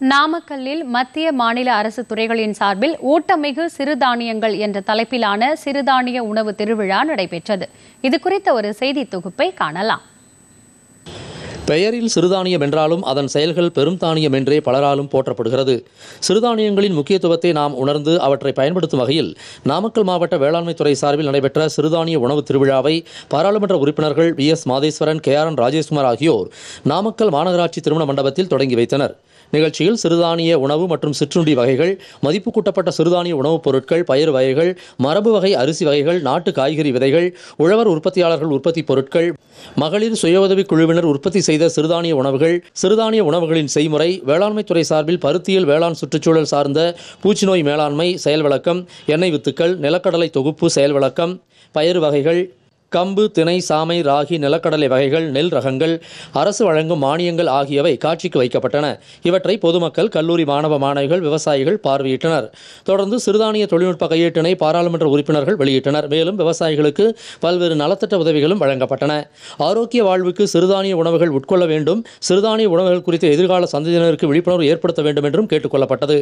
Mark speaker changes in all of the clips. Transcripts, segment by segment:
Speaker 1: நாமக்கல்லில் மத்திய மாநில அரசு துறைகளின் சார்பில் ஊட்டமிகு சிறுதானியங்கள் என்ற தலைப்பிலான சிறுதானிய உணவு திருவிழா நடைபெற்றது. இதுகுறித்த ஒரு செய்தி தொகுப்பை காணலாம்.
Speaker 2: பெயரில் சிறுதானியம் என்றாலும் அதன் செயல்கள் பெரும் தானியம் என்றே பலராலும் போற்றப்படுகிறது. சிறுதானியங்களின் முக்கியத்துவத்தை நாம் உணர்ந்து அவற்றை பயன்படுத்தும் வகையில் நாமக்கல் மாவட்ட வேளாண்மைத்துறை சார்பில் நடைபெற்ற சிறுதானிய உணவு திருவிழாவை பாராளுமன்ற உறுப்பினர்கள் வி.எஸ். மாதேஸ்வரன், கே.ஆர்.என். ராஜேஷ்குமார் ஆகியோர் நாமக்கல் மாநகராட்சி திருமண மண்டபத்தில் தொடங்கி வைத்தனர். நிகழ்ச்சியில் சிறுதானிய உணவு மற்றும் சிற்றுண்டி வகைகள், மதிப்பு கூட்டப்பட்ட சிறுதானிய உணவுப் பொருட்கள், பயிர் வகைகள், மரபு வகை அரிசி வகைகள், நாட்டு காய்கறி விதைகள், உழவர் உற்பத்தியாளர்கள் உற்பத்தி பொருட்கள், மகளிர் சுய உதவிக் குழுவினர் உற்பத்தி செய்த சிறுதானிய உணவுகள், சிறுதானிய உணவுகளின் செய்முறை, வேளாண்மைத்துறை சார்பில் பருத்தியில் வேளாண் சுற்றுச்சூழல் சார்ந்த பூச்சிநோய் மேலாண்மை செயல் விளக்கம், எண்ணெய் வித்துக்கள், நிலக்கடலை தொகுப்பு செயல் விளக்கம், பயிர் வகைகள், கம்பு, திணை, சாமை, ராகி, நிலக்கடலை வகைகள், நெல் ரகங்கள், அரசு வழங்கும் மானியங்கள் ஆகியவை காட்சிக்கு வைக்கப்பட்டன. இவற்றை பொதுமக்கள், கல்லூரி மாணவ மாணவிகள், விவசாயிகள் பார்வையிட்டனர். தொடர்ந்து சிறுதானிய தொழில்நுட்ப கையேட்டினை பாராளுமன்ற உறுப்பினர்கள் வெளியிட்டனர். மேலும் விவசாயிகளுக்கு பல்வேறு நலத்திட்ட உதவிகளும் வழங்கப்பட்டன. ஆரோக்கிய வாழ்வுக்கு சிறுதானிய உணவுகள் உட்கொள்ள வேண்டும், சிறுதானிய உணவுகள் குறித்த எதிர்கால சந்ததியினருக்கு விழிப்புணர்வு ஏற்படுத்த வேண்டும் என்றும் கேட்டுக் கொள்ளப்பட்டது.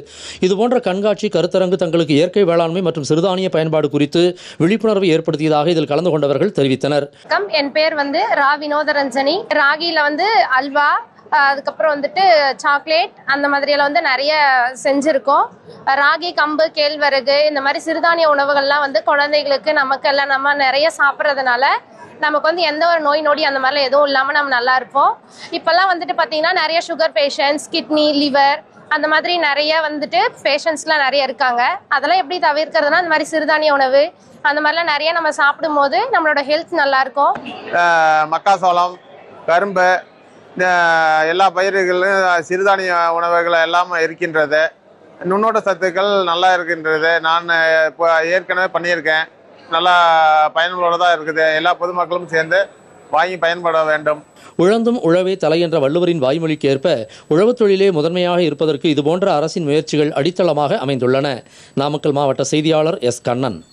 Speaker 2: இதுபோன்ற கண்காட்சி, கருத்தரங்கு தங்களுக்கு இயற்கை வேளாண்மை மற்றும் சிறுதானிய பயன்பாடு குறித்து விழிப்புணர்வு ஏற்படுத்தியதாக இதில் கலந்து கொண்டவர்கள் தெரிவித்தனர்.
Speaker 3: என் பேர் ரா வினோதரஞ்சனி. ராகில அல்வா, அதுக்கப்புறம் சாக்லேட், அந்த மாதிரியெல்லாம் நிறைய செஞ்சுருக்கோம். ராகி, கம்பு, கேழ்வரகு, இந்த மாதிரி சிறுதானிய உணவுகள்லாம் குழந்தைகளுக்கு நமக்கெல்லாம் நம்ம நிறைய சாப்பிட்றதுனால நமக்கு எந்த ஒரு நோய் நொடி அந்த மாதிரிலாம் எதுவும் இல்லாமல் நம்ம நல்லா இருப்போம். இப்போல்லாம் பார்த்தீங்கன்னா நிறைய சுகர் பேஷண்ட்ஸ், கிட்னி, லிவர், அந்த மாதிரி நிறைய பேஷண்ட்ஸ்லாம் நிறைய இருக்காங்க. அதெல்லாம் எப்படி தவிர்க்கிறதுனா இந்த மாதிரி சிறுதானிய உணவு அந்த மாதிரிலாம் நிறைய நம்ம சாப்பிடும் போது நம்மளோட ஹெல்த் நல்லா இருக்கும்.
Speaker 4: மக்காசோளம், கரும்பு, எல்லா பயிர்களும் சிறுதானிய உணவுகள் எல்லாம் இருக்கின்றது. நுண்ணோட்ட சத்துக்கள் நல்லா இருக்கின்றது. நான் இப்போ ஏற்கனவே பண்ணியிருக்கேன். நல்லா பயனுள்ளதாக இருக்குது. எல்லா பொதுமக்களும் சேர்ந்து வாங்கி பயன்பட வேண்டும்.
Speaker 2: உழந்தும் உழவே தலை என்ற வள்ளுவரின் வாய்மொழிக்கு ஏற்ப உழவுத் தொழிலே முதன்மையாக இருப்பதற்கு இதுபோன்ற அரசின் முயற்சிகள் அடித்தளமாக அமைந்துள்ளன. நாமக்கல் மாவட்ட செய்தியாளர் எஸ். கண்ணன்.